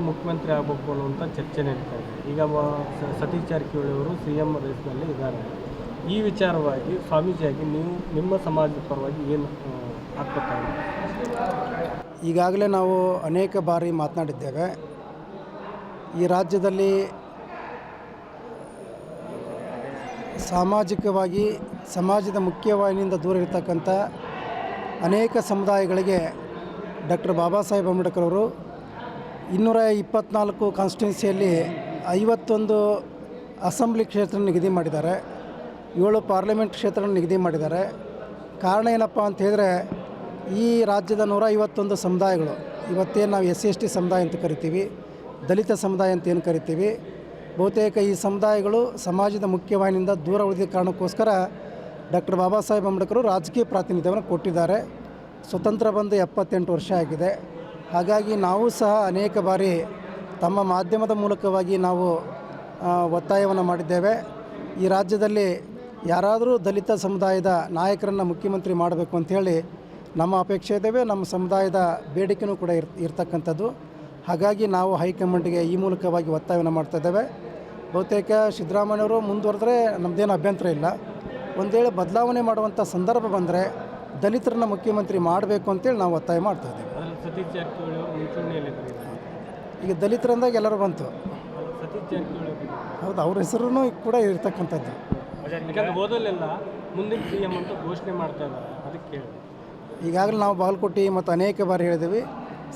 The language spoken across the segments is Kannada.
ಮುಖ್ಯಮಂತ್ರಿ ಆಗಬೇಕು ಅನ್ನುವಂಥ ಚರ್ಚೆ ನಡೀತಾ ಇದೆ. ಈಗ ಸತೀಶ್ ಜಾರಕಿಹೊಳಿ ಅವರು CM ರೇಸ್ನಲ್ಲಿ ಇದ್ದಾರೆ. ಈ ವಿಚಾರವಾಗಿ ಸ್ವಾಮೀಜಿಯಾಗಿ ನೀವು ನಿಮ್ಮ ಸಮಾಜದ ಪರವಾಗಿ ಏನು ಆಗ್ತಾ ಇದೆ? ಈಗಾಗಲೇ ನಾವು ಅನೇಕ ಬಾರಿ ಮಾತನಾಡಿದ್ದೇವೆ. ಈ ರಾಜ್ಯದಲ್ಲಿ ಸಾಮಾಜಿಕವಾಗಿ ಸಮಾಜದ ಮುಖ್ಯವಾಹಿನಿಯಿಂದ ದೂರ ಇರತಕ್ಕಂಥ ಅನೇಕ ಸಮುದಾಯಗಳಿಗೆ ಡಾಕ್ಟರ್ ಬಾಬಾ ಸಾಹೇಬ್ ಅಂಬೇಡ್ಕರ್ ಅವರು 224 ಕಾನ್ಸ್ಟಿಟ್ಯೂನ್ಸಿಯಲ್ಲಿ 51 ಅಸೆಂಬ್ಲಿ ಕ್ಷೇತ್ರ ನಿಗದಿ ಮಾಡಿದ್ದಾರೆ, 7 ಪಾರ್ಲಿಮೆಂಟ್ ಕ್ಷೇತ್ರ ನಿಗದಿ ಮಾಡಿದ್ದಾರೆ. ಕಾರಣ ಏನಪ್ಪ ಅಂತ ಹೇಳಿದ್ರೆ, ಈ ರಾಜ್ಯದ 151 ಸಮುದಾಯಗಳು, ಇವತ್ತೇನು ನಾವು SC/ST ಸಮುದಾಯ ಅಂತ ಕರಿತೀವಿ, ದಲಿತ ಸಮುದಾಯ ಅಂತ ಏನು ಕರಿತೀವಿ, ಬಹುತೇಕ ಈ ಸಮುದಾಯಗಳು ಸಮಾಜದ ಮುಖ್ಯವಾಹಿನಿಯಿಂದ ದೂರ ಉಳಿದ ಕಾರಣಕ್ಕೋಸ್ಕರ ಡಾಕ್ಟರ್ ಬಾಬಾ ಸಾಹೇಬ್ ಅಂಬೇಡ್ಕರ್ ರಾಜಕೀಯ ಪ್ರಾತಿನಿಧ್ಯವನ್ನು ಕೊಟ್ಟಿದ್ದಾರೆ. ಸ್ವತಂತ್ರ ಬಂದು 78 ವರ್ಷ ಆಗಿದೆ. ಹಾಗಾಗಿ ನಾವು ಸಹ ಅನೇಕ ಬಾರಿ ತಮ್ಮ ಮಾಧ್ಯಮದ ಮೂಲಕವಾಗಿ ನಾವು ಒತ್ತಾಯವನ್ನು ಮಾಡಿದ್ದೇವೆ. ಈ ರಾಜ್ಯದಲ್ಲಿ ಯಾರಾದರೂ ದಲಿತ ಸಮುದಾಯದ ನಾಯಕರನ್ನು ಮುಖ್ಯಮಂತ್ರಿ ಮಾಡಬೇಕು ಅಂಥೇಳಿ ನಮ್ಮ ಅಪೇಕ್ಷೆ ಇದ್ದೇವೆ. ನಮ್ಮ ಸಮುದಾಯದ ಬೇಡಿಕೆಯೂ ಕೂಡ ಇರ್ತಕ್ಕಂಥದ್ದು. ಹಾಗಾಗಿ ನಾವು ಹೈಕಮಾಂಡ್ಗೆ ಈ ಮೂಲಕವಾಗಿ ಒತ್ತಾಯವನ್ನು ಮಾಡ್ತಾಯಿದ್ದೇವೆ. ಬಹುತೇಕ ಸಿದ್ದರಾಮಯ್ಯವರು ಮುಂದುವರೆದ್ರೆ ನಮ್ಮದೇನು ಅಭ್ಯಂತರ ಇಲ್ಲ. ಒಂದು ವೇಳೆ ಬದಲಾವಣೆ ಮಾಡುವಂಥ ಸಂದರ್ಭ ಬಂದರೆ ದಲಿತರನ್ನ ಮುಖ್ಯಮಂತ್ರಿ ಮಾಡಬೇಕು ಅಂತೇಳಿ ನಾವು ಒತ್ತಾಯ ಮಾಡ್ತಾಯಿದ್ದೇವೆ. ಸತೀಶ್ ಜಾರಕಿಹೊಳಿ ಅವರು ಮುಂಚೂಣಿಯಲ್ಲಿದ್ದಾರೆ. ಈಗ ದಲಿತರಂದಾಗ ಎಲ್ಲರೂ ಬಂತು. ಸತೀಶ್ ಜಾರಕಿಹೊಳಿ ಹೌದು, ಅವ್ರ ಹೆಸರು ಕೂಡ ಇರ್ತಕ್ಕಂಥದ್ದು. ಯಾಕಂದ್ರೆ ಓದಲೆಲ್ಲ ಮುಂದಿನ CM ಅಂತ ಘೋಷಣೆ ಮಾಡ್ತಾ ಇದ್ದಾರೆ, ಅದಕ್ಕೆ ಈಗಾಗಲೇ ನಾವು ಬಾಗಲಕೋಟೆ ಮತ್ತು ಅನೇಕ ಬಾರಿ ಹೇಳಿದ್ದೀವಿ,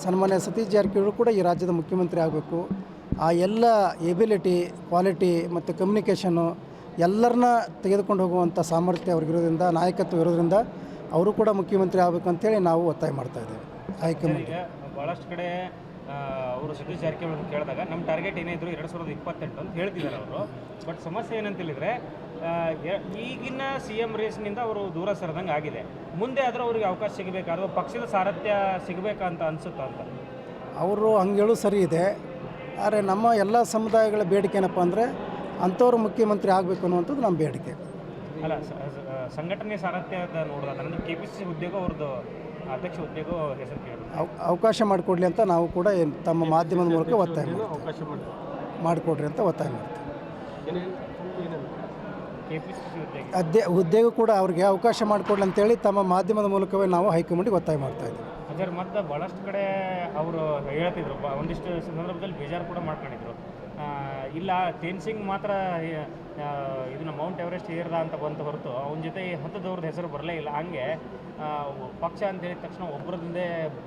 ಸನ್ಮಾನ್ಯ ಸತೀಶ್ ಜಾರಕಿಹೊಳಿ ಕೂಡ ಈ ರಾಜ್ಯದ ಮುಖ್ಯಮಂತ್ರಿ ಆಗಬೇಕು. ಆ ಎಲ್ಲ ಎಬಿಲಿಟಿ, ಕ್ವಾಲಿಟಿ ಮತ್ತು ಕಮ್ಯುನಿಕೇಷನ್ನು ಎಲ್ಲರನ್ನ ತೆಗೆದುಕೊಂಡು ಹೋಗುವಂಥ ಸಾಮರ್ಥ್ಯ ಅವ್ರಿಗಿರೋದ್ರಿಂದ, ನಾಯಕತ್ವ ಇರೋದ್ರಿಂದ ಅವರು ಕೂಡ ಮುಖ್ಯಮಂತ್ರಿ ಆಗಬೇಕು ಅಂತೇಳಿ ನಾವು ಒತ್ತಾಯ ಮಾಡ್ತಾಯಿದ್ದೇವೆ ಹೈಕಮಾಂಡ್. ಭಾಳಷ್ಟು ಕಡೆ ಅವರು ಸತೀಶ್ ಜಾರಕಿಹೊಳಿ ಕೇಳಿದಾಗ ನಮ್ಮ ಟಾರ್ಗೆಟ್ ಏನಿದ್ರು 2028 ಅಂತ ಹೇಳ್ತಿದ್ದಾರೆ ಅವರು. ಬಟ್ ಸಮಸ್ಯೆ ಏನಂತ ಹೇಳಿದರೆ, ಈಗಿನ CM ರೇಸ್ನಿಂದ ಅವರು ದೂರ ಸರಿದಂಗೆ ಆಗಿದೆ. ಮುಂದೆ ಆದರೂ ಅವ್ರಿಗೆ ಅವಕಾಶ ಸಿಗಬೇಕಾದ್ರೆ ಪಕ್ಷದ ಸಾರಥ್ಯ ಸಿಗಬೇಕಂತ ಅನಿಸುತ್ತಾ ಅಂತ ಅವರು ಹಂಗೆ ಹೇಳೋದು ಸರಿ ಇದೆ. ಆದರೆ ನಮ್ಮ ಎಲ್ಲ ಸಮುದಾಯಗಳ ಬೇಡಿಕೆ ಏನಪ್ಪ ಅಂದರೆ ಅಂಥವ್ರು ಮುಖ್ಯಮಂತ್ರಿ ಆಗಬೇಕು ಅನ್ನುವಂಥದ್ದು ನಮ್ಮ ಬೇಡಿಕೆ. ಅಲ್ಲ, ಸಂಘಟನೆ ಸಾರಥ್ಯದ ನೋಡಿದಾಗ ನನಗೆ KPCC ಉದ್ಯೋಗ ಅವ್ರದ್ದು ಅಧ್ಯಕ್ಷ ಉದ್ಯೋಗ ಹೆಸರು ಕೇಳಿ ಅವಕಾಶ ಮಾಡಿಕೊಡ್ಲಿ ಅಂತ ನಾವು ಕೂಡ ತಮ್ಮ ಮಾಧ್ಯಮದ ಮೂಲಕ ಒತ್ತಾಯ ಅವಕಾಶ ಮಾಡಿಕೊಡ್ರಿ ಅಂತ ಒತ್ತಾಯ ಮಾಡ್ತೀವಿ. KPCC ಉದ್ಯೋಗ ಹುದ್ದೆಗೂ ಕೂಡ ಅವ್ರಿಗೆ ಅವಕಾಶ ಮಾಡಿಕೊಡ್ಲಿ ಅಂತೇಳಿ ತಮ್ಮ ಮಾಧ್ಯಮದ ಮೂಲಕವೇ ನಾವು ಹೈಕಮಾಂಡಿಗೆ ಒತ್ತಾಯ ಮಾಡ್ತಾಯಿದ್ದೀವಿ. ಅದರ ಮತ್ತು ಭಾಳಷ್ಟು ಕಡೆ ಅವರು ಹೇಳ್ತಿದ್ರು, ಒಂದಿಷ್ಟು ಸಂದರ್ಭದಲ್ಲಿ ಬೇಜಾರು ಕೂಡ ಮಾಡ್ಕೊಂಡಿದ್ರು. ಇಲ್ಲ, ತೇನ್ಸಿಂಗ್ ಮಾತ್ರ ಇದನ್ನು ಮೌಂಟ್ ಎವರೆಸ್ಟ್ ಏರ್ದ ಅಂತ ಬಂತು ಹೊರತು ಅವನ ಜೊತೆ 10 ದವ್ರದ್ದು ಹೆಸರು ಬರಲೇ ಇಲ್ಲ. ಹಂಗೆ ಪಕ್ಷ ಅಂತ ಹೇಳಿದ ತಕ್ಷಣ ಒಬ್ಬರದಿಂದೇ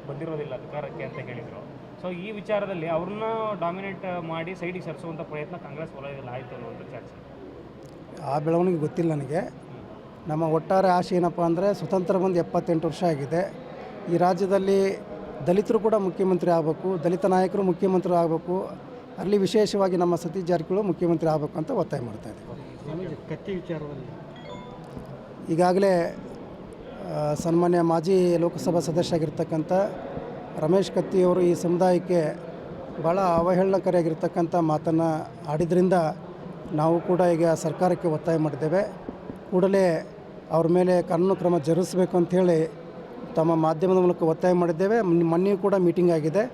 ಬಂದಿರೋದಿಲ್ಲ ಅಧಿಕಾರಕ್ಕೆ ಅಂತ ಹೇಳಿದರು. ಸೊ ಈ ವಿಚಾರದಲ್ಲಿ ಅವ್ರನ್ನ ಡಾಮಿನೇಟ್ ಮಾಡಿ ಸೈಡಿಗೆ ಸರಿಸುವಂಥ ಪ್ರಯತ್ನ ಕಾಂಗ್ರೆಸ್ ವಲಯದಲ್ಲಿ ಆಯಿತು ಅನ್ನುವಂಥ ಚರ್ಚೆ. ಆ ಬೆಳವಣಿಗೆ ಗೊತ್ತಿಲ್ಲ ನನಗೆ. ನಮ್ಮ ಒಟ್ಟಾರೆ ಆಶೆ ಏನಪ್ಪ ಅಂದರೆ, ಸ್ವತಂತ್ರ ಬಂದು 78 ವರ್ಷ ಆಗಿದೆ. ಈ ರಾಜ್ಯದಲ್ಲಿ ದಲಿತರು ಕೂಡ ಮುಖ್ಯಮಂತ್ರಿ ಆಗಬೇಕು, ದಲಿತ ನಾಯಕರು ಮುಖ್ಯಮಂತ್ರಿ ಆಗಬೇಕು, ಅಲ್ಲಿ ವಿಶೇಷವಾಗಿ ನಮ್ಮ ಸತೀಶ್ ಜಾರಕಿಹೊಳಿ ಮುಖ್ಯಮಂತ್ರಿ ಆಗಬೇಕು ಅಂತ ಒತ್ತಾಯ ಮಾಡ್ತಾಯಿದ್ದೀವಿ. ಕತ್ತಿ ವಿಚಾರದಲ್ಲಿ ಈಗಾಗಲೇ ಸನ್ಮಾನ್ಯ ಮಾಜಿ ಲೋಕಸಭಾ ಸದಸ್ಯರಾಗಿರ್ತಕ್ಕಂಥ ರಮೇಶ್ ಕತ್ತಿಯವರು ಈ ಸಮುದಾಯಕ್ಕೆ ಭಾಳ ಅವಹೇಳನಕಾರಿಯಾಗಿರ್ತಕ್ಕಂಥ ಮಾತನ್ನು ಆಡಿದ್ರಿಂದ ನಾವು ಕೂಡ ಈಗ ಸರ್ಕಾರಕ್ಕೆ ಒತ್ತಾಯ ಮಾಡಿದ್ದೇವೆ. ಕೂಡಲೇ ಅವ್ರ ಮೇಲೆ ಕಾನೂನು ಕ್ರಮ ಜರುಗಿಸಬೇಕು ಅಂಥೇಳಿ ತಮ್ಮ ಮಾಧ್ಯಮದ ಮೂಲಕ ಒತ್ತಾಯ ಮಾಡಿದ್ದೇವೆ. ಮೊನ್ನೆ ಕೂಡ ಮೀಟಿಂಗ್ ಆಗಿದೆ.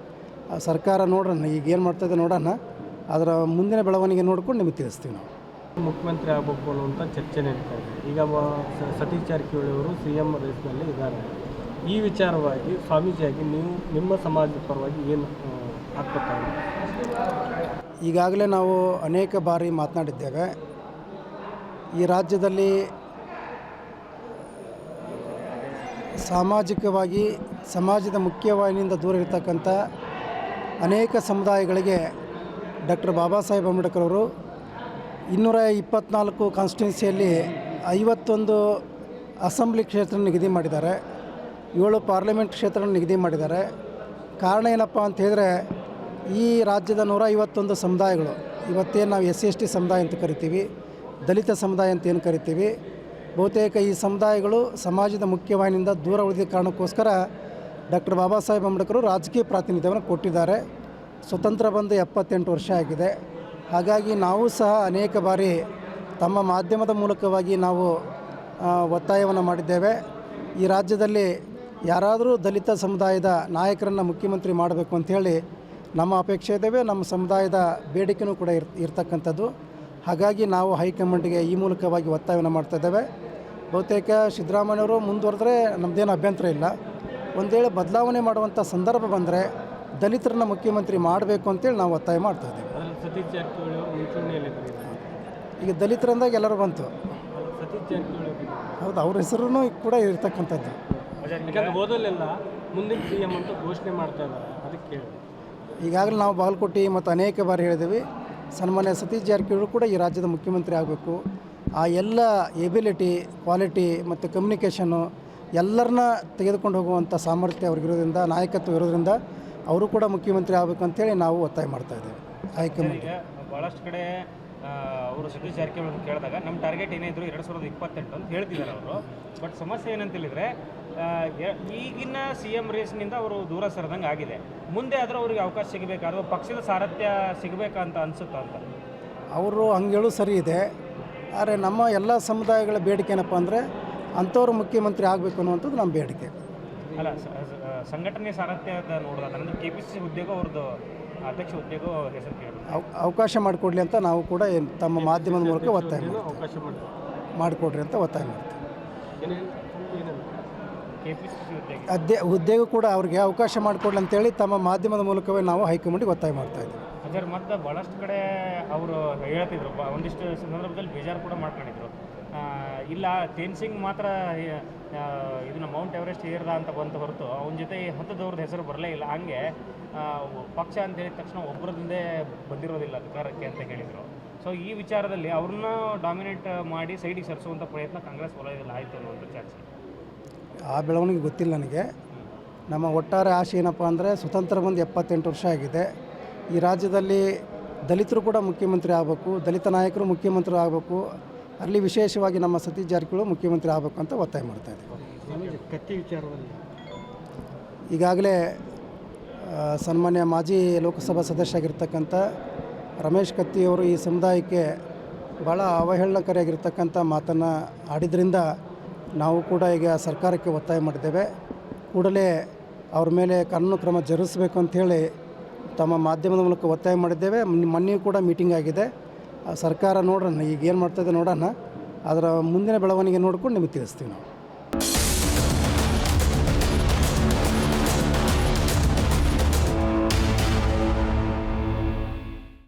ಸರ್ಕಾರ ನೋಡೋಣ, ಈಗ ಏನು ಮಾಡ್ತಾಯಿದೆ ನೋಡೋಣ, ಅದರ ಮುಂದಿನ ಬೆಳವಣಿಗೆ ನೋಡ್ಕೊಂಡು ನಿಮಗೆ ತಿಳಿಸ್ತೀವಿ. ನಾವು ಮುಖ್ಯಮಂತ್ರಿ ಆಗಬೇಕು ಅನ್ನುವಂಥ ಚರ್ಚೆ ನಡೀತಾ ಇದೆ. ಈಗ ಸತೀಶ್ ಜಾರಕಿಹೊಳಿ ಅವರು CM ರೇಸ್ನಲ್ಲಿ ಇದ್ದಾರೆ. ಈ ವಿಚಾರವಾಗಿ ಸ್ವಾಮೀಜಿಯಾಗಿ ನೀವು ನಿಮ್ಮ ಸಮಾಜದ ಪರವಾಗಿ ಏನು ಆಗ್ತಾ ಇದೆ? ಈಗಾಗಲೇ ನಾವು ಅನೇಕ ಬಾರಿ ಮಾತನಾಡಿದ್ದೇವೆ. ಈ ರಾಜ್ಯದಲ್ಲಿ ಸಾಮಾಜಿಕವಾಗಿ ಸಮಾಜದ ಮುಖ್ಯವಾಹಿನಿಯಿಂದ ದೂರ ಇರತಕ್ಕಂಥ ಅನೇಕ ಸಮುದಾಯಗಳಿಗೆ ಡಾಕ್ಟರ್ ಬಾಬಾ ಸಾಹೇಬ್ ಅಂಬೇಡ್ಕರ್ ಅವರು 224 ಕಾನ್ಸ್ಟಿಟ್ಯೂನ್ಸಿಯಲ್ಲಿ 51 ಅಸೆಂಬ್ಲಿ ಕ್ಷೇತ್ರ ನಿಗದಿ ಮಾಡಿದ್ದಾರೆ, 7 ಪಾರ್ಲಿಮೆಂಟ್ ಕ್ಷೇತ್ರ ನಿಗದಿ ಮಾಡಿದ್ದಾರೆ. ಕಾರಣ ಏನಪ್ಪ ಅಂತ ಹೇಳಿದ್ರೆ, ಈ ರಾಜ್ಯದ 151 ಸಮುದಾಯಗಳು, ಇವತ್ತೇನು ನಾವು SC/ST ಸಮುದಾಯ ಅಂತ ಕರಿತೀವಿ, ದಲಿತ ಸಮುದಾಯ ಅಂತ ಏನು ಕರಿತೀವಿ, ಬಹುತೇಕ ಈ ಸಮುದಾಯಗಳು ಸಮಾಜದ ಮುಖ್ಯವಾಹಿನಿಯಿಂದ ದೂರ ಉಳಿದ ಕಾರಣಕ್ಕೋಸ್ಕರ ಡಾಕ್ಟರ್ ಬಾಬಾ ಸಾಹೇಬ್ ಅಂಬೇಡ್ಕರ್ ರಾಜಕೀಯ ಪ್ರಾತಿನಿಧ್ಯವನ್ನು ಕೊಟ್ಟಿದ್ದಾರೆ. ಸ್ವತಂತ್ರ ಬಂದು 78 ವರ್ಷ ಆಗಿದೆ. ಹಾಗಾಗಿ ನಾವು ಸಹ ಅನೇಕ ಬಾರಿ ತಮ್ಮ ಮಾಧ್ಯಮದ ಮೂಲಕವಾಗಿ ನಾವು ಒತ್ತಾಯವನ್ನು ಮಾಡಿದ್ದೇವೆ. ಈ ರಾಜ್ಯದಲ್ಲಿ ಯಾರಾದರೂ ದಲಿತ ಸಮುದಾಯದ ನಾಯಕರನ್ನು ಮುಖ್ಯಮಂತ್ರಿ ಮಾಡಬೇಕು ಅಂಥೇಳಿ ನಮ್ಮ ಅಪೇಕ್ಷೆ ಇದ್ದಾವೆ, ನಮ್ಮ ಸಮುದಾಯದ ಬೇಡಿಕೆಯೂ ಕೂಡ ಇರ್ತಕ್ಕಂಥದ್ದು. ಹಾಗಾಗಿ ನಾವು ಹೈಕಮಾಂಡ್ಗೆ ಈ ಮೂಲಕವಾಗಿ ಒತ್ತಾಯವನ್ನು ಮಾಡ್ತಾ ಇದ್ದೇವೆ. ಬಹುತೇಕ ಸಿದ್ದರಾಮಯ್ಯವರು ಮುಂದುವರೆದ್ರೆ ನಮ್ಮದೇನು ಅಭ್ಯಂತರ ಇಲ್ಲ. ಒಂದು ವೇಳೆ ಬದಲಾವಣೆ ಮಾಡುವಂಥ ಸಂದರ್ಭ ಬಂದರೆ ದಲಿತರನ್ನ ಮುಖ್ಯಮಂತ್ರಿ ಮಾಡಬೇಕು ಅಂತೇಳಿ ನಾವು ಒತ್ತಾಯ ಮಾಡ್ತಾ ಇದ್ದೇವೆ. ಅದರಲ್ಲಿ ಸತೀಶ್ ಜಾರಕಿಹೊಳಿ ಅವರು ಮುಂಚೂಣಿಯಲ್ಲಿದ್ದಾರೆ. ಈಗ ದಲಿತರಂದಾಗ ಎಲ್ಲರೂ ಬಂತು. ಸತೀಶ್ ಜಾರಕಿಹೊಳಿ ಹೌದು, ಅವ್ರ ಹೆಸರು ಕೂಡ ಇರ್ತಕ್ಕಂಥದ್ದು. ಯಾಕಂದ್ರೆ ಓದಲೆಲ್ಲ ಮುಂದಿನ CM ಅಂತ ಘೋಷಣೆ ಮಾಡ್ತಾ ಇದ್ದಾರೆ, ಅದಕ್ಕೆ ಕೇಳಿದೆ. ಈಗಾಗಲೇ ನಾವು ಬಾಗಲಕೋಟೆ ಮತ್ತು ಅನೇಕ ಬಾರಿ ಹೇಳಿದ್ದೀವಿ, ಸನ್ಮಾನ್ಯ ಸತೀಶ್ ಜಾರಕಿಹೊಳಿ ಕೂಡ ಈ ರಾಜ್ಯದ ಮುಖ್ಯಮಂತ್ರಿ ಆಗಬೇಕು. ಆ ಎಲ್ಲ ಎಬಿಲಿಟಿ, ಕ್ವಾಲಿಟಿ ಮತ್ತು ಕಮ್ಯುನಿಕೇಷನ್ನು ಎಲ್ಲರನ್ನ ತೆಗೆದುಕೊಂಡು ಹೋಗುವಂಥ ಸಾಮರ್ಥ್ಯ ಅವ್ರಿಗಿರೋದ್ರಿಂದ, ನಾಯಕತ್ವ ಇರೋದ್ರಿಂದ ಅವರು ಕೂಡ ಮುಖ್ಯಮಂತ್ರಿ ಆಗಬೇಕು ಅಂತೇಳಿ ನಾವು ಒತ್ತಾಯ ಮಾಡ್ತಾ ಇದ್ದೇವೆ ಹೈಕಮಾಂಡ್. ಈಗ ಭಾಳಷ್ಟು ಕಡೆ ಅವರು ಸತೀಶ್ ಜಾರಕಿಹೊಳಿ ಕೇಳಿದಾಗ ನಮ್ಮ ಟಾರ್ಗೆಟ್ ಏನಿದ್ರು 2028 ಅಂತ ಹೇಳ್ತಿದ್ದಾರೆ ಅವರು. ಬಟ್ ಸಮಸ್ಯೆ ಏನಂತ ಹೇಳಿದರೆ ಈಗಿನ CM ರೇಸ್ನಿಂದ ಅವರು ದೂರ ಸರಿದಂಗೆ ಆಗಿದೆ. ಮುಂದೆ ಆದರೂ ಅವ್ರಿಗೆ ಅವಕಾಶ ಸಿಗಬೇಕಾದ್ರೆ ಪಕ್ಷದ ಸಾರಥ್ಯ ಸಿಗಬೇಕಂತ ಅನಿಸುತ್ತಾ ಅಂತ ಅವರು ಹಂಗೆ ಹೇಳೋದು ಸರಿ ಇದೆ. ಆದರೆ ನಮ್ಮ ಎಲ್ಲ ಸಮುದಾಯಗಳ ಬೇಡಿಕೆ ಏನಪ್ಪ ಅಂದರೆ ಅಂಥವ್ರು ಮುಖ್ಯಮಂತ್ರಿ ಆಗಬೇಕು ಅನ್ನುವಂಥದ್ದು ನಮ್ಮ ಬೇಡಿಕೆ. ಅಲ್ಲ, ಸಂಘಟನೆ ಸಾರಥ್ಯದ ನೋಡೋದಾದ್ರೆ ಅಂದರೆ KPCC ಹುದ್ದೆಗೂ ಅವ್ರದ್ದು ಅಧ್ಯಕ್ಷ ಹುದ್ದೆಗೂ ಹೆಸರು ಕೇಳಿದ್ರು. ಅವಕಾಶ ಮಾಡಿಕೊಡ್ಲಿ ಅಂತ ನಾವು ಕೂಡ ತಮ್ಮ ಮಾಧ್ಯಮದ ಮೂಲಕ ಒತ್ತಾಯ ಅವಕಾಶ ಮಾಡಿಕೊಡ್ರಿ ಅಂತ ಒತ್ತಾಯ ಮಾಡ್ತೀವಿ. KPCC ಹುದ್ದೆಗೆ ಹುದ್ದೆಗೂ ಕೂಡ ಅವ್ರಿಗೆ ಅವಕಾಶ ಮಾಡಿಕೊಡ್ಲಿ ಅಂತೇಳಿ ತಮ್ಮ ಮಾಧ್ಯಮದ ಮೂಲಕವೇ ನಾವು ಹೈಕಮಾಂಡಿಗೆ ಒತ್ತಾಯ ಮಾಡ್ತಾ ಇದ್ದೀವಿ. ಅದರ ಮತ್ತು ಭಾಳಷ್ಟು ಕಡೆ ಅವರು ಹೇಳ್ತಿದ್ರು, ಒಂದಿಷ್ಟು ಸಂದರ್ಭದಲ್ಲಿ ಬೇಜಾರು ಕೂಡ ಮಾಡ್ಕೊಂಡಿದ್ರು. ಇಲ್ಲ ತೇನ್ಸಿಂಗ್ ಮಾತ್ರ ಇದನ್ನ ಮೌಂಟ್ ಎವರೆಸ್ಟ್ ಏರ್ದ ಅಂತ ಬಂತ ಹೊರತು ಅವನ ಜೊತೆ ಹತ್ತದವ್ರದ್ದು ಹೆಸರು ಬರಲೇ ಇಲ್ಲ. ಹಂಗೆ ಪಕ್ಷ ಅಂತ ಹೇಳಿದ ತಕ್ಷಣ ಒಬ್ಬರದಿಂದೇ ಬಂದಿರೋದಿಲ್ಲ ಅಧಿಕಾರಕ್ಕೆ ಅಂತ ಹೇಳಿದರು. ಸೊ ಈ ವಿಚಾರದಲ್ಲಿ ಅವ್ರನ್ನ ಡಾಮಿನೇಟ್ ಮಾಡಿ ಸೈಡಿಗೆ ಸರಿಸುವಂಥ ಪ್ರಯತ್ನ ಕಾಂಗ್ರೆಸ್ ವಲಯದಲ್ಲಿ ಆಯಿತು ಅನ್ನುವಂಥ ಚರ್ಚೆ. ಆ ಬೆಳವಣಿಗೆ ಗೊತ್ತಿಲ್ಲ ನನಗೆ. ನಮ್ಮ ಒಟ್ಟಾರೆ ಆಶೆ ಏನಪ್ಪ ಅಂದರೆ ಸ್ವತಂತ್ರ ಬಂದು 78 ವರ್ಷ ಆಗಿದೆ. ಈ ರಾಜ್ಯದಲ್ಲಿ ದಲಿತರು ಕೂಡ ಮುಖ್ಯಮಂತ್ರಿ ಆಗಬೇಕು, ದಲಿತ ನಾಯಕರು ಮುಖ್ಯಮಂತ್ರಿ ಆಗಬೇಕು, ಅಲ್ಲಿ ವಿಶೇಷವಾಗಿ ನಮ್ಮ ಸತೀಶ್ ಜಾರಕಿಹೊಳಿ ಮುಖ್ಯಮಂತ್ರಿ ಆಗಬೇಕು ಅಂತ ಒತ್ತಾಯ ಮಾಡ್ತಾ ಇದ್ದೀವಿ. ಕತ್ತಿ ವಿಚಾರದಲ್ಲಿ ಈಗಾಗಲೇ ಸನ್ಮಾನ್ಯ ಮಾಜಿ ಲೋಕಸಭಾ ಸದಸ್ಯ ಆಗಿರ್ತಕ್ಕಂಥ ರಮೇಶ್ ಕತ್ತಿಯವರು ಈ ಸಮುದಾಯಕ್ಕೆ ಭಾಳ ಅವಹೇಳನಕಾರಿಯಾಗಿರ್ತಕ್ಕಂಥ ಮಾತನ್ನು ಆಡಿದ್ರಿಂದ ನಾವು ಕೂಡ ಈಗ ಸರ್ಕಾರಕ್ಕೆ ಒತ್ತಾಯ ಮಾಡಿದ್ದೇವೆ. ಕೂಡಲೇ ಅವ್ರ ಮೇಲೆ ಕಾನೂನು ಕ್ರಮ ಜರುಗಿಸಬೇಕು ಅಂಥೇಳಿ ತಮ್ಮ ಮಾಧ್ಯಮದ ಮೂಲಕ ಒತ್ತಾಯ ಮಾಡಿದ್ದೇವೆ. ಮೊನ್ನೆಯೂ ಕೂಡ ಮೀಟಿಂಗ್ ಆಗಿದೆ. ಸರ್ಕಾರ ನೋಡೋಣ ಈಗ ಏನು ಮಾಡ್ತಾಯಿದೆ ನೋಡೋಣ, ಅದರ ಮುಂದಿನ ಬೆಳವಣಿಗೆ ನೋಡ್ಕೊಂಡು ನಿಮಗೆ ತಿಳಿಸ್ತೀವಿ ನಾವು.